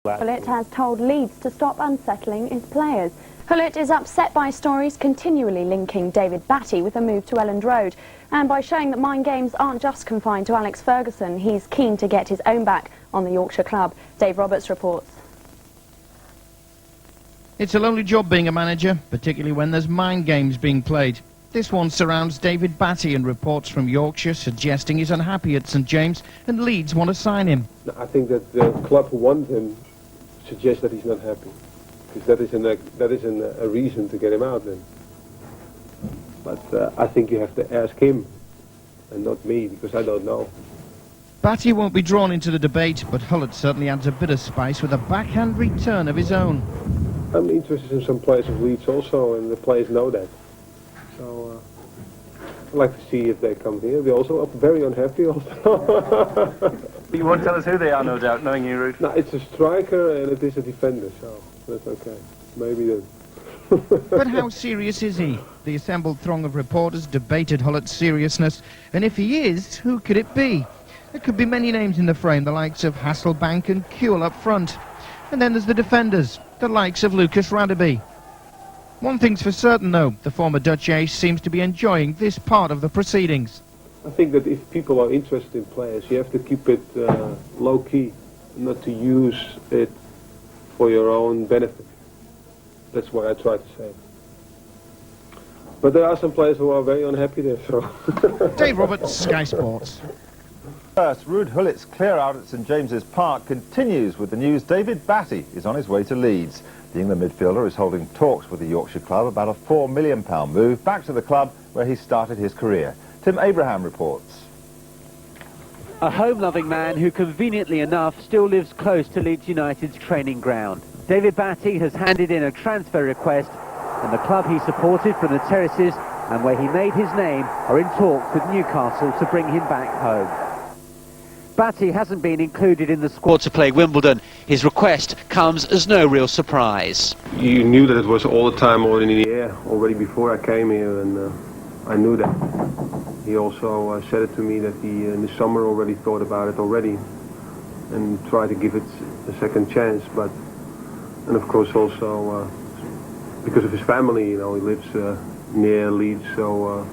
Hulett has told Leeds to stop unsettling its players. Hulett is upset by stories continually linking David Batty with a move to Elland Road. And by showing that mind games aren't just confined to Alex Ferguson, he's keen to get his own back on the Yorkshire club. Dave Roberts reports. It's a lonely job being a manager, particularly when there's mind games being played. This one surrounds David Batty, and reports from Yorkshire suggesting he's unhappy at St James and Leeds want to sign him. I think that the club who wants him suggests that he's not happy, because that isn't a reason to get him out then. But I think you have to ask him and not me, because I don't know. Batty won't be drawn into the debate, but Hulett certainly adds a bit of spice with a backhand return of his own. I'm interested in some players of Leeds also, and the players know that. So I'd like to see if they come here. They're also very unhappy also. You won't tell us who they are, no doubt, knowing you, Ruud. No, it's a striker and it is a defender, so that's okay. Maybe then. But how serious is he? The assembled throng of reporters debated Hullett's seriousness, and if he is, who could it be? There could be many names in the frame, the likes of Hasselbank and Kuhl up front. And then there's the defenders, the likes of Lucas Radaby. One thing's for certain, though, the former Dutch ace seems to be enjoying this part of the proceedings. I think that if people are interested in players, you have to keep it low-key, not to use it for your own benefit. That's what I try to say. But there are some players who are very unhappy there, so... Dave Roberts, Sky Sports. First, Ruud Hullett's clear out at St James's Park continues with the news David Batty is on his way to Leeds. The England midfielder is holding talks with the Yorkshire club about a £4 million move back to the club where he started his career. Tim Abraham reports. A home-loving man who, conveniently enough, still lives close to Leeds United's training ground. David Batty has handed in a transfer request, and the club he supported from the terraces and where he made his name are in talks with Newcastle to bring him back home. Batty hasn't been included in the squad to play Wimbledon. His request comes as no real surprise. You knew that it was all the time already in the air, already before I came here, and I knew that. He also said it to me that he in the summer already thought about it already and tried to give it a second chance, but, and of course also because of his family, you know, he lives near Leeds, so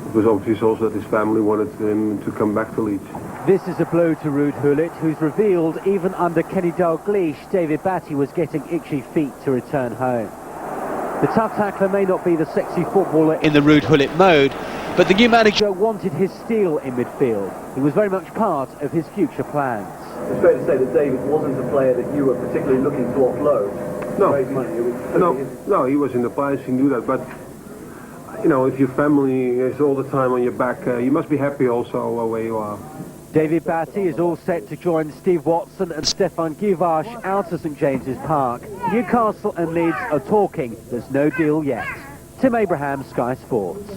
it was obvious also that his family wanted him to come back to Leeds. This is a blow to Ruud Hulett, who's revealed even under Kenny Dalglish, David Batty was getting itchy feet to return home. The tough tackler may not be the sexy footballer in the Ruud Hulett mode, but the new manager wanted his steel in midfield. He was very much part of his future plans. It's fair to say that David wasn't a player that you were particularly looking to offload. No, raise money. No, he was in the plans, he knew that, but you know, if your family is all the time on your back, you must be happy also where you are. David Batty is all set to join Steve Watson and Stefan Givash out of St James's Park. Newcastle and Leeds are talking. There's no deal yet. Tim Abraham, Sky Sports.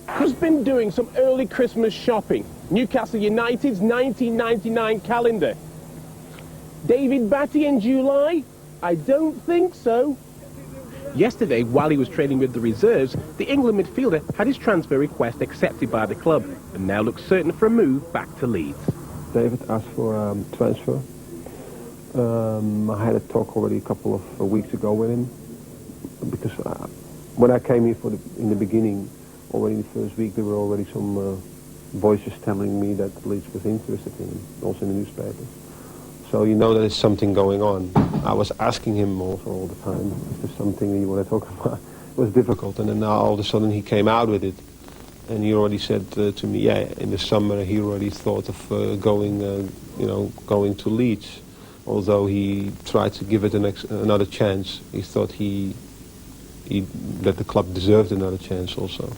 Has been doing some early Christmas shopping. Newcastle United's 1999 calendar. David Batty in July? I don't think so. Yesterday, while he was training with the reserves, the England midfielder had his transfer request accepted by the club and now looks certain for a move back to Leeds. David asked for transfer. I had a talk already a couple of weeks ago with him, because when I came here in the beginning, already in the first week, there were already some voices telling me that Leeds was interested in him, also in the newspapers. So you know that there's something going on. I was asking him also all the time, is there something that you want to talk about? It was difficult, and then now all of a sudden he came out with it. And he already said to me, yeah, in the summer he already thought of going to Leeds. Although he tried to give it another chance. He thought that the club deserved another chance also.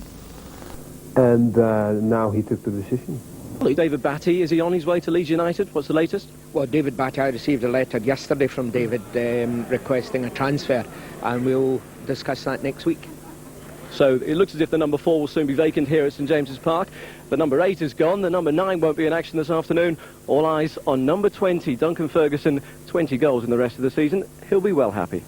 And now he took the decision. David Batty, is he on his way to Leeds United? What's the latest? Well, David Batty, I received a letter yesterday from David requesting a transfer, and we'll discuss that next week. So it looks as if the number 4 will soon be vacant here at St James's Park. The number 8 is gone, the number 9 won't be in action this afternoon. All eyes on number 20, Duncan Ferguson, 20 goals in the rest of the season. He'll be well happy.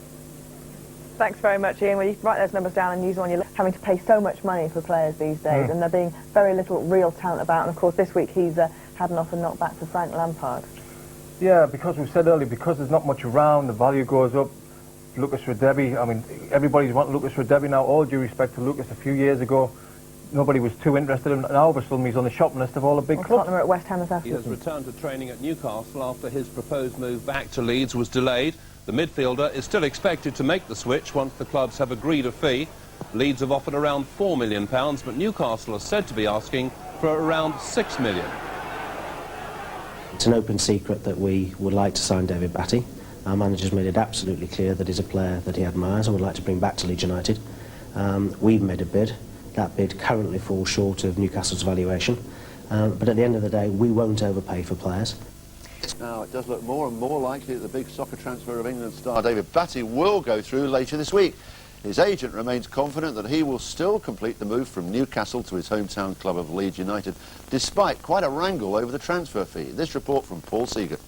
Thanks very much, Ian. Well, you write those numbers down and use them when you're having to pay so much money for players these days, and there being very little real talent about. And of course, this week he's had an offer knocked back for Frank Lampard. Yeah, because we said earlier, because there's not much around, the value goes up. Lucas Radebi, I mean, everybody's wanting Lucas Radebi now. All due respect to Lucas, a few years ago, nobody was too interested in him. Now, all of a sudden, he's on the shopping list of all the big clubs. Tottenham are at West Ham this afternoon. He has returned to training at Newcastle after his proposed move back to Leeds was delayed. The midfielder is still expected to make the switch once the clubs have agreed a fee. Leeds have offered around £4 million, but Newcastle are said to be asking for around £6 million. It's an open secret that we would like to sign David Batty. Our manager's made it absolutely clear that he's a player that he admires and would like to bring back to Leeds United. We've made a bid. That bid currently falls short of Newcastle's valuation. But at the end of the day, we won't overpay for players. Now, it does look more and more likely that the big soccer transfer of England star David Batty will go through later this week. His agent remains confident that he will still complete the move from Newcastle to his hometown club of Leeds United, despite quite a wrangle over the transfer fee. This report from Paul Seeger.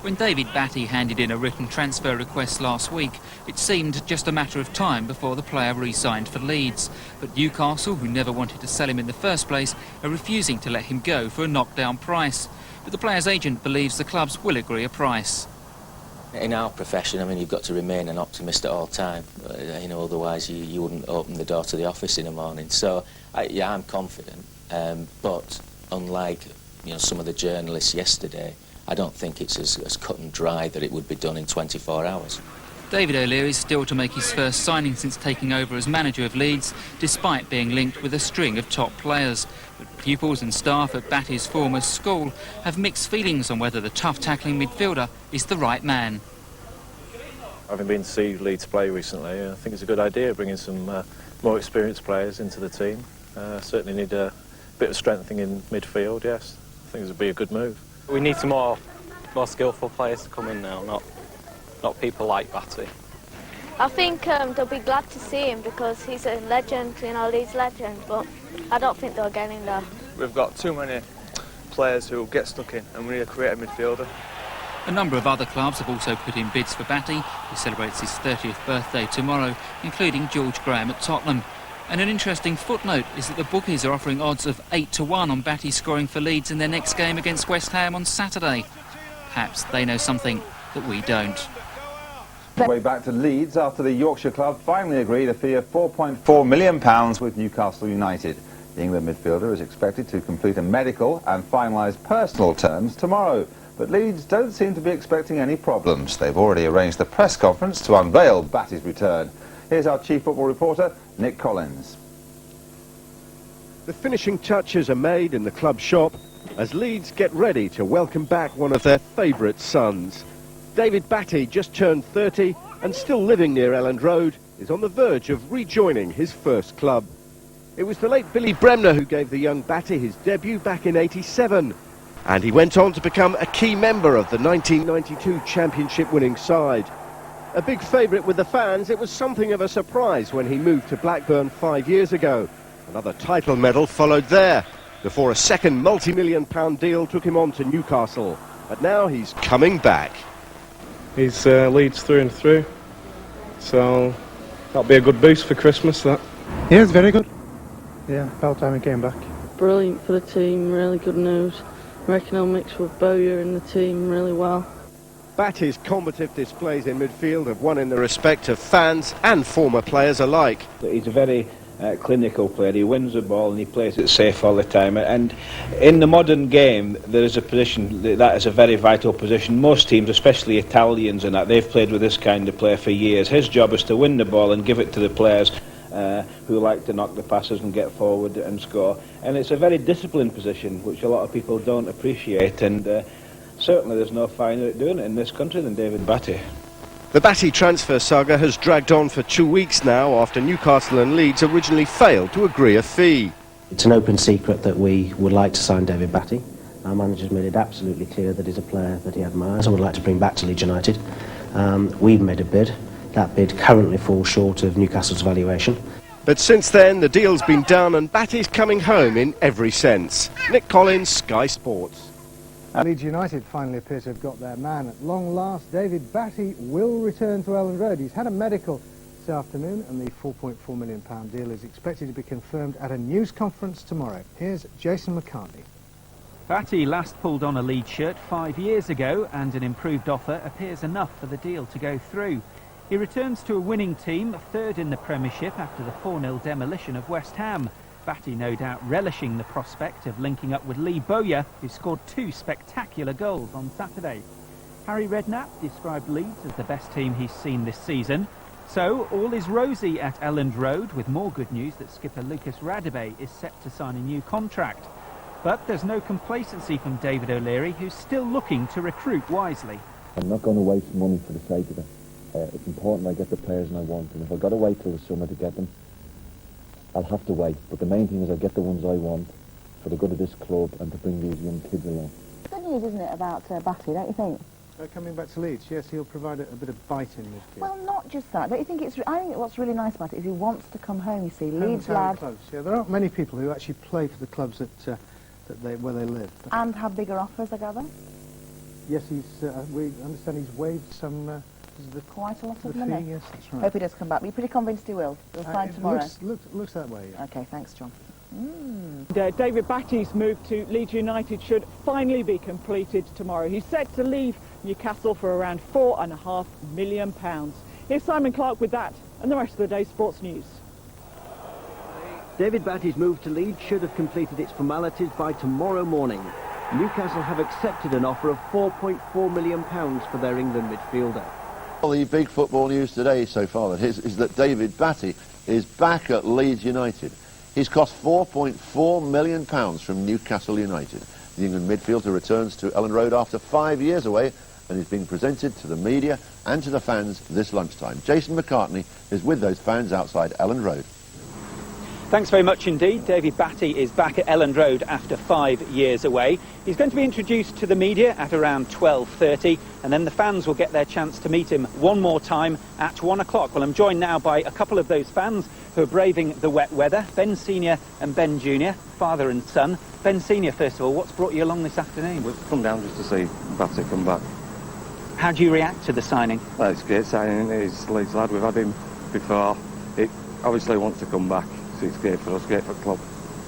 When David Batty handed in a written transfer request last week, it seemed just a matter of time before the player re-signed for Leeds. But Newcastle, who never wanted to sell him in the first place, are refusing to let him go for a knockdown price. But the player's agent believes the clubs will agree a price. In our profession, I mean, you've got to remain an optimist at all time. You know, otherwise you wouldn't open the door to the office in the morning. So, yeah, I'm confident. But unlike, you know, some of the journalists yesterday, I don't think it's as cut and dry that it would be done in 24 hours. David O'Leary is still to make his first signing since taking over as manager of Leeds, despite being linked with a string of top players. But pupils and staff at Batty's former school have mixed feelings on whether the tough-tackling midfielder is the right man. Having been to see Leeds play recently, I think it's a good idea bringing some more experienced players into the team. Certainly need a bit of strengthening in midfield, yes. I think it would be a good move. We need some more skillful players to come in now, not people like Batty. I think they'll be glad to see him because he's a legend, you know, Leeds legend, but I don't think they'll get in there. We've got too many players who will get stuck in, and we need to create a midfielder. A number of other clubs have also put in bids for Batty, who celebrates his 30th birthday tomorrow, including George Graham at Tottenham. And an interesting footnote is that the bookies are offering odds of 8-1 on Batty scoring for Leeds in their next game against West Ham on Saturday. Perhaps they know something that we don't. Way back to Leeds after the Yorkshire club finally agreed a fee of £4.4 million with Newcastle United. The England midfielder is expected to complete a medical and finalise personal terms tomorrow. But Leeds don't seem to be expecting any problems. They've already arranged a press conference to unveil Batty's return. Here's our chief football reporter, Nick Collins. The finishing touches are made in the club shop as Leeds get ready to welcome back one of their favourite sons. David Batty, just turned 30 and still living near Elland Road, is on the verge of rejoining his first club. It was the late Billy Bremner who gave the young Batty his debut back in '87, and he went on to become a key member of the 1992 championship-winning side. A big favourite with the fans, it was something of a surprise when he moved to Blackburn 5 years ago. Another title medal followed there, before a second multi-million-pound deal took him on to Newcastle. But now he's coming back. He's Leeds through and through, so that'll be a good boost for Christmas, that. Yeah, it's very good. Yeah, about time he came back. Brilliant for the team, really good news. I reckon he'll mix with Bowyer in the team really well. Batty's combative displays in midfield have won in the respect of fans and former players alike. He's a very clinical player. He wins the ball and he plays it safe all the time. And in the modern game, there is a position that is a very vital position. Most teams, especially Italians and that, they've played with this kind of player for years. His job is to win the ball and give it to the players who like to knock the passes and get forward and score. And it's a very disciplined position, which a lot of people don't appreciate. And certainly there's no finer at doing it in this country than David Batty. The Batty transfer saga has dragged on for 2 weeks now after Newcastle and Leeds originally failed to agree a fee. It's an open secret that we would like to sign David Batty. Our manager's made it absolutely clear that he's a player that he admires and would like to bring back to Leeds United. We've made a bid. That bid currently falls short of Newcastle's valuation. But since then, the deal's been done and Batty's coming home in every sense. Nick Collins, Sky Sports. Leeds United finally appear to have got their man. At long last, David Batty will return to Elland Road. He's had a medical this afternoon and the £4.4 million deal is expected to be confirmed at a news conference tomorrow. Here's Jason McCartney. Batty last pulled on a Leeds shirt 5 years ago, and an improved offer appears enough for the deal to go through. He returns to a winning team, third in the Premiership after the 4-0 demolition of West Ham. Batty no doubt relishing the prospect of linking up with Lee Bowyer, who scored 2 spectacular goals on Saturday. Harry Redknapp described Leeds as the best team he's seen this season. So, all is rosy at Elland Road, with more good news that skipper Lucas Radebe is set to sign a new contract. But there's no complacency from David O'Leary, who's still looking to recruit wisely. I'm not going to waste money for the sake of it. It's important I get the players I want, and if I've got to wait till the summer to get them, I'll have to wait. But the main thing is I get the ones I want for the good of this club and to bring these young kids along. Good news, isn't it, about Batty, don't you think? Coming back to Leeds, yes, he'll provide a bit of bite in midfield. Well, not just that. Don't you think I think what's really nice about it is he wants to come home, you see. Leeds Hometown lad. clubs. Yeah, there aren't many people who actually play for the clubs where they live. And have bigger offers, I gather? Yes, we understand he's waived some... Quite a lot of the money. Fee, yes, that's right. Hope he does come back. But you're pretty convinced he will. He'll sign tomorrow. Looks that way, yeah. OK, thanks, John. David Batty's move to Leeds United should finally be completed tomorrow. He's set to leave Newcastle for around £4.5 million. Here's Simon Clark with that and the rest of the day's sports news. David Batty's move to Leeds should have completed its formalities by tomorrow morning. Newcastle have accepted an offer of £4.4 million for their England midfielder. Well, the big football news today so far is that David Batty is back at Leeds United. He's cost £4.4 million from Newcastle United. The England midfielder returns to Elland Road after 5 years away and is being presented to the media and to the fans this lunchtime. Jason McCartney is with those fans outside Elland Road. Thanks very much indeed. David Batty is back at Elland Road after 5 years away. He's going to be introduced to the media at around 12:30, and then the fans will get their chance to meet him one more time at 1 o'clock. Well, I'm joined now by a couple of those fans who are braving the wet weather, Ben Senior and Ben Junior, father and son. Ben Senior, first of all, what's brought you along this afternoon? We've come down just to see Batty come back. How do you react to the signing? Well, it's a great signing. He's a Leeds lad. We've had him before. He obviously wants to come back. It's great for us, great for the club.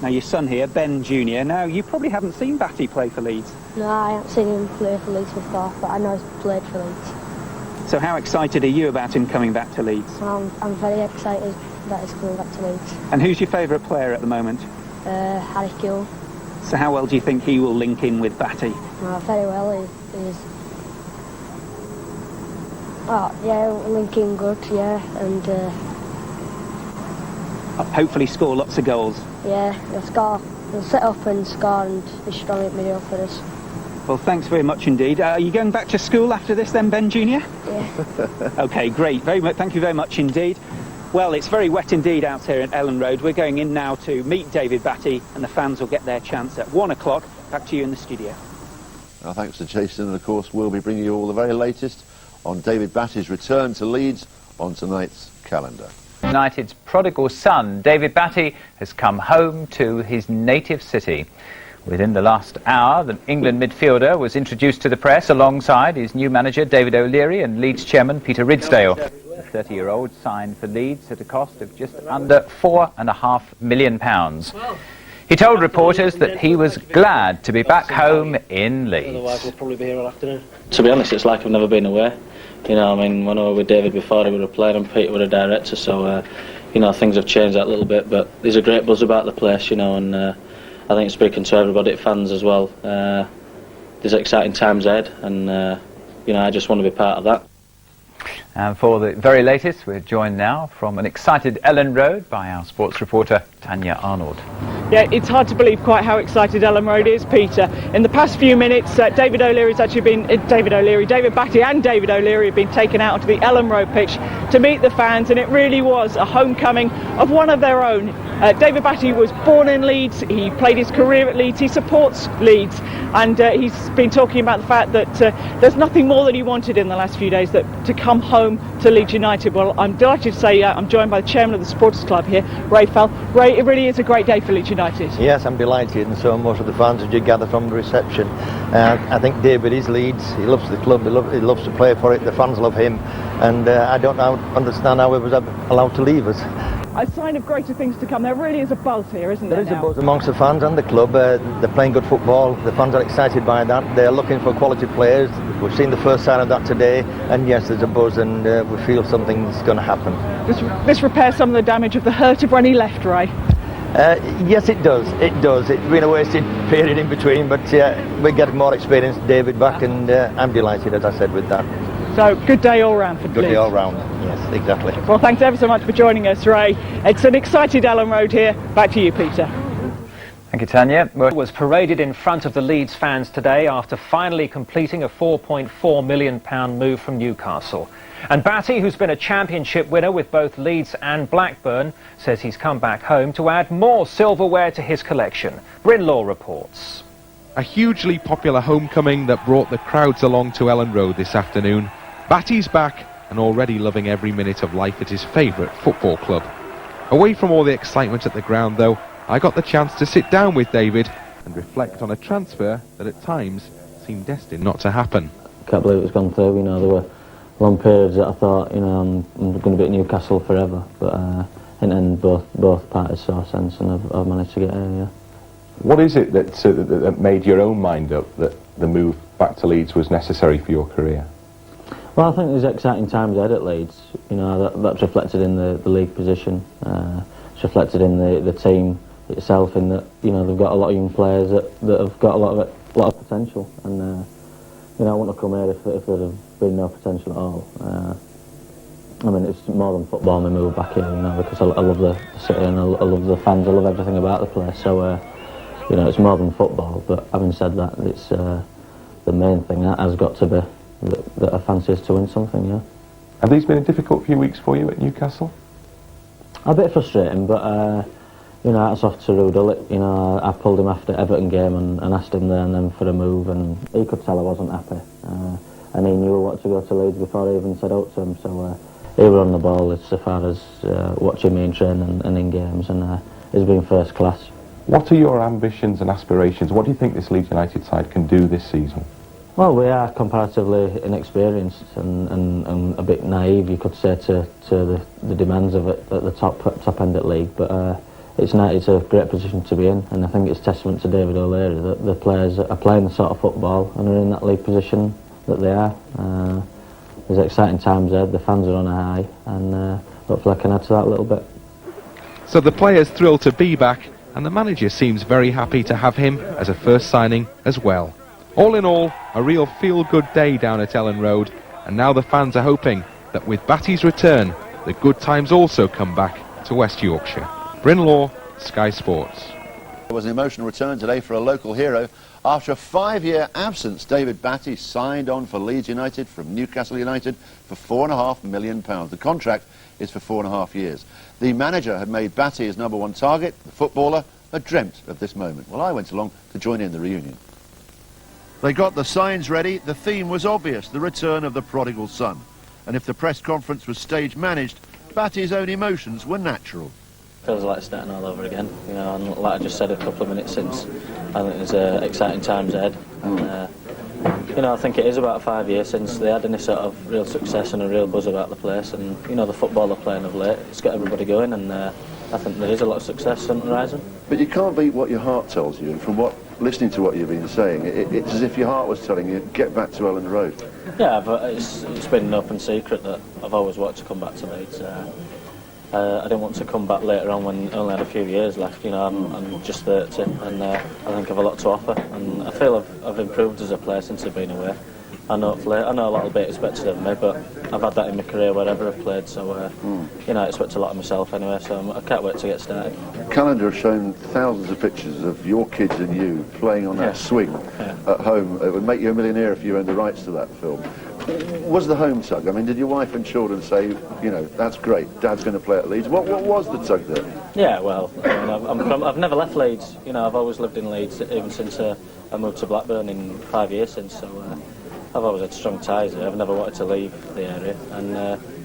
Now, your son here, Ben Junior. Now, you probably haven't seen Batty play for Leeds. No, I haven't seen him play for Leeds before, but I know he's played for Leeds. So how excited are you about him coming back to Leeds? I'm very excited that he's coming back to Leeds. And who's your favourite player at the moment? Harry Kewell. So how well do you think he will link in with Batty? Very well. He's... Oh, yeah, linking good, yeah, and... hopefully score lots of goals. Yeah, he'll score. He'll set up and score and be strong at middle for us. Well, thanks very much indeed. Are you going back to school after this then, Ben Junior? Yeah. OK, great. Thank you very much indeed. Well, it's very wet indeed out here at Elland Road. We're going in now to meet David Batty, and the fans will get their chance at 1 o'clock. Back to you in the studio. Well, thanks to Jason, and of course we'll be bringing you all the very latest on David Batty's return to Leeds on tonight's calendar. United's prodigal son, David Batty, has come home to his native city. Within the last hour, the England midfielder was introduced to the press alongside his new manager, David O'Leary, and Leeds chairman, Peter Ridsdale. The 30-year-old signed for Leeds at a cost of just under £4.5 million. He told reporters that he was glad to be back home in Leeds. Otherwise, we'll probably be here all afternoon. To be honest, it's like I've never been away. You know, I mean, when I was with David before, he was a player and Peter was a director, so, you know, things have changed that a little bit, but there's a great buzz about the place, you know, and I think speaking to everybody, fans as well, there's exciting times ahead, and, you know, I just want to be part of that. And for the very latest, we're joined now from an excited Elland Road by our sports reporter, Tanya Arnold. Yeah, it's hard to believe quite how excited Elland Road is, Peter. In the past few minutes, David Batty and David O'Leary have been taken out onto the Elland Road pitch to meet the fans, and it really was a homecoming of one of their own. David Batty was born in Leeds, he played his career at Leeds, he supports Leeds, and he's been talking about the fact that there's nothing more that he wanted in the last few days that to come home to Leeds United. Well, I'm delighted to say I'm joined by the chairman of the supporters club here, Ray Fell. Ray, it really is a great day for Leeds United. Yes, I'm delighted, and so most of the fans, as you gather from the reception. I think David is Leeds, he loves the club, he loves to play for it, the fans love him, and I don't understand how he was allowed to leave us. a sign of greater things to come. There really is a buzz here, isn't there? There is a buzz amongst the fans and the club. They're playing good football. The fans are excited by that. They're looking for quality players. We've seen the first sign of that today, and yes, there's a buzz, and we feel something's going to happen. This repairs some of the damage of the hurt of when he left, Ray. Yes, it does. It does. It's been a wasted period in between, but we get more experience, David back, and I'm delighted, as I said, with that. So, good day all round for Leeds. Good day all round, yes, exactly. Well, thanks ever so much for joining us, Ray. It's an excited Elland Road here. Back to you, Peter. Thank you, Tanya. Was paraded in front of the Leeds fans today after finally completing a £4.4 million move from Newcastle. And Batty, who's been a championship winner with both Leeds and Blackburn, says he's come back home to add more silverware to his collection. Bryn Law reports. A hugely popular homecoming that brought the crowds along to Elland Road this afternoon. Batty's back and already loving every minute of life at his favourite football club. Away from all the excitement at the ground, though, I got the chance to sit down with David and reflect on a transfer that at times seemed destined not to happen. I can't believe it's gone through. You know, there were long periods that I thought, you know, I'm going to be at Newcastle forever, but in the end both parties saw sense, and I've managed to get here. Yeah. What is it that made your own mind up that the move back to Leeds was necessary for your career? Well, I think there's exciting times ahead at Leeds. You know, that's reflected in the league position. It's reflected in the team itself, in that, you know, they've got a lot of young players that have got a lot of potential, and you know, I wouldn't have come here if there'd have been no potential at all. I mean, it's more than football. My move back here, you know, because I love the city and I love the fans. I love everything about the place. So, you know, it's more than football. But having said that, it's the main thing that has got to be that I fancy is to win something. Yeah. Have these been a difficult few weeks for you at Newcastle? A bit frustrating, but you know, that's off to Rude Hullet. You know, I pulled him after Everton game and asked him there and then for a move, and he could tell I wasn't happy. And he knew what to go to Leeds before I even said out to him. So he was on the ball as far as watching me in training and in games, and he's been first class. What are your ambitions and aspirations? What do you think this Leeds United side can do this season? Well, we are comparatively inexperienced and a bit naive, you could say, to the demands of it at the top end of the league. But it's a great position to be in, and I think it's testament to David O'Leary that the players are playing the sort of football and are in that league position that they are. There's exciting times there, the fans are on a high, and hopefully I can add to that a little bit. So the players thrilled to be back, and the manager seems very happy to have him as a first signing as well. All in all, a real feel-good day down at Elland Road, and now the fans are hoping that with Batty's return, the good times also come back to West Yorkshire. Bryn Law, Sky Sports. It was an emotional return today for a local hero. After a 5-year absence, David Batty signed on for Leeds United from Newcastle United for £4.5 million. The contract is for 4.5 years. The manager had made Batty his #1 target. The footballer had dreamt of this moment. Well, I went along to join in the reunion. They got the signs ready. The theme was obvious, the return of the prodigal son. And if the press conference was stage managed, Batty's own emotions were natural. Feels like starting all over again, you know, and like I just said a couple of minutes since, I think there's exciting times ahead. And, you know, I think it is about 5 years since they had any sort of real success and a real buzz about the place, and, you know, the football they're playing of late, it's got everybody going, and I think there is a lot of success on the horizon. But you can't beat what your heart tells you, and from listening to what you've been saying, it's as if your heart was telling you, get back to Elland Road. Yeah, but it's been an open secret that I've always wanted to come back to Leeds. I didn't want to come back later on when I only had a few years left. You know, I'm just 30, and I think I've a lot to offer, and I feel I've improved as a player since I've been away. I know a lot will be expected of me, but I've had that in my career wherever I've played, so you know, I expect a lot of myself anyway, so I can't wait to get started. Calendar has shown thousands of pictures of your kids and you playing on that swing at home. It would make you a millionaire if you owned the rights to that film. Was the home tug? I mean, did your wife and children say, you know, that's great, Dad's going to play at Leeds? What was the tug there? Yeah, well, I mean, I've never left Leeds. You know, I've always lived in Leeds, even since I moved to Blackburn in 5 years since, so I've always had strong ties here. I've never wanted to leave the area, and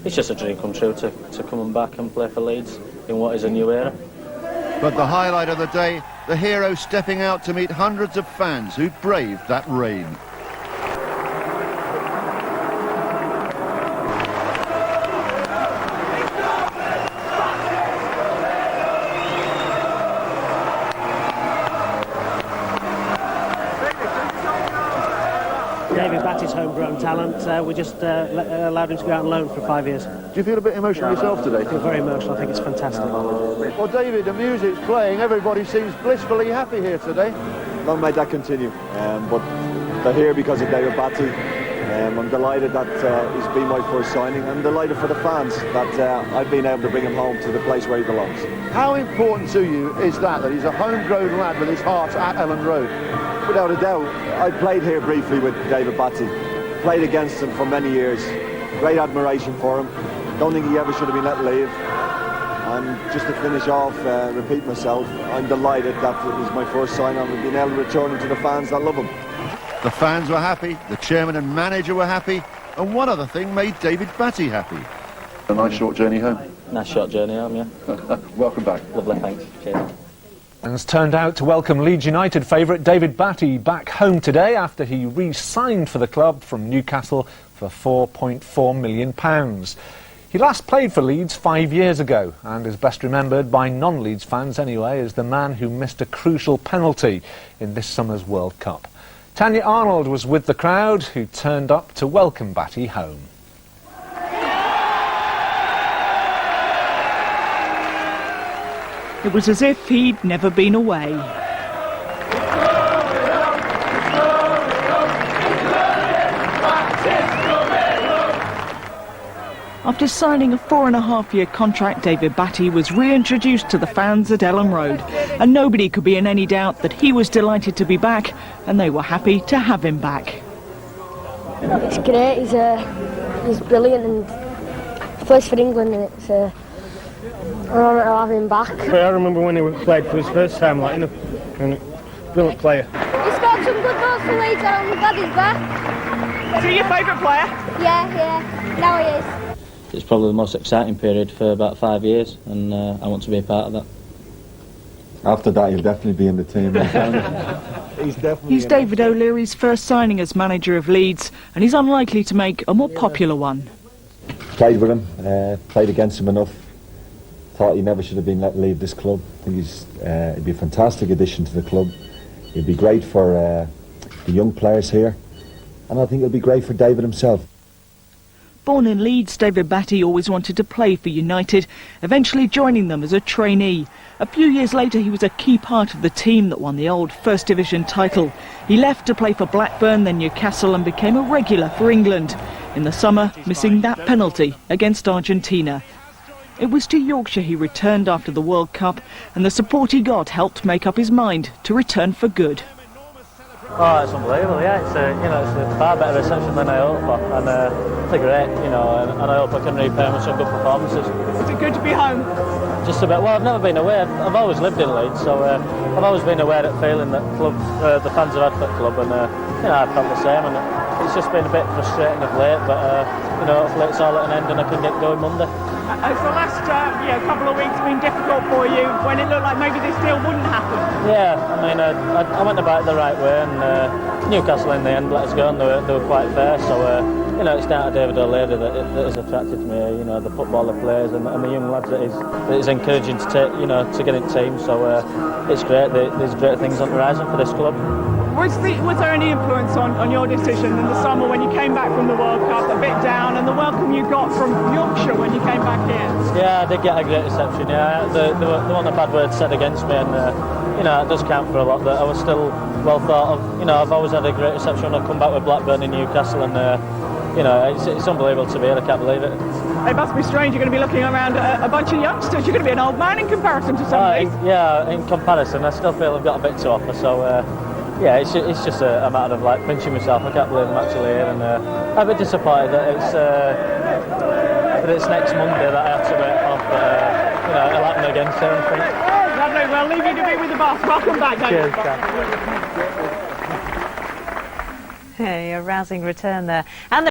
it's just a dream come true to come back and play for Leeds in what is a new era. But the highlight of the day, the hero stepping out to meet hundreds of fans who braved that rain. his homegrown talent. We just allowed him to go out on loan for 5 years. Do you feel a bit emotional yourself today? I feel very emotional. I think it's fantastic. Well, David, the music's playing. Everybody seems blissfully happy here today. Long may that continue. But they're here because of David Batty. I'm delighted that he's been my first signing. I'm delighted for the fans that I've been able to bring him home to the place where he belongs. How important to you is that he's a homegrown lad with his heart at Elland Road? Without a doubt. I played here briefly with David Batty. Played against him for many years. Great admiration for him. Don't think he ever should have been let leave. And just to finish off, repeat myself, I'm delighted that he's my first sign-on and being able to return him to the fans that love him. The fans were happy, the chairman and manager were happy, and one other thing made David Batty happy. A nice short journey home. Nice short journey home, yeah. Welcome back. Lovely, thanks. Cheers. And has turned out to welcome Leeds United favourite David Batty back home today after he re-signed for the club from Newcastle for £4.4 million. He last played for Leeds 5 years ago and is best remembered by non-Leeds fans anyway as the man who missed a crucial penalty in this summer's World Cup. Tanya Arnold was with the crowd who turned up to welcome Batty home. It was as if he'd never been away. After signing a 4.5-year contract, David Batty was reintroduced to the fans at Elland Road, and nobody could be in any doubt that he was delighted to be back, and they were happy to have him back. It's great. He's brilliant and plays for England, and it's an honour to have him back. I remember when he played for his first time, and brilliant player. He's got some good goals for Leeds, and I'm glad he's back. Is he your favourite player? Yeah, now he is. It's probably the most exciting period for about 5 years, and I want to be a part of that. After that, he'll definitely be in the team. He's David O'Leary's first signing as manager of Leeds, and he's unlikely to make a more popular one. Played with him, played against him enough. Thought he never should have been let leave this club. I think he'd be a fantastic addition to the club. He'd be great for the young players here, and I think it'll be great for David himself. Born in Leeds, David Batty always wanted to play for United, eventually joining them as a trainee. A few years later, he was a key part of the team that won the old First Division title. He left to play for Blackburn, then Newcastle, and became a regular for England. In the summer, missing that penalty against Argentina. It was to Yorkshire he returned after the World Cup, and the support he got helped make up his mind to return for good. Oh, it's unbelievable, yeah. It's a far better reception than I hoped for, and it's great, and I hope I can repay with some good performances. Is it good to be home? Just a bit. Well, I've never been away. I've always lived in Leeds, so I've always been aware of that feeling that the fans have had for the club, and I felt the same. And it's just been a bit frustrating of late, but hopefully it's all at an end and I can get going Monday. Has the last couple of weeks been difficult for you when it looked like maybe this deal wouldn't happen? Yeah, I mean, I went about it the right way, and Newcastle in the end let us go, and they were quite fair. So it's down to David O'Leary that has attracted me. The footballer players and the young lads that is encouraging to take, to get in teams. So it's great. There's great things on the horizon for this club. Was there any influence on your decision in the summer when you came back from the World Cup, a bit down, and the welcome you got from Yorkshire when you came back here? Yeah, I did get a great reception. Yeah, there weren't a bad word said against me, and it does count for a lot. That I was still well thought of. I've always had a great reception when I come back with Blackburn in Newcastle, and it's unbelievable to be here. I can't believe it. It must be strange. You're going to be looking around a bunch of youngsters. You're going to be an old man in comparison to some of these. Yeah, in comparison, I still feel I've got a bit to offer. So. Yeah, it's just a matter of pinching myself. I can't believe I'm actually here, and I'm a bit disappointed that it's next Monday that I have to wait off. But it'll happen again soon, I think. Lovely. Well, leave you to be with the boss. Welcome back, David. Cheers, Hey, a rousing return there. And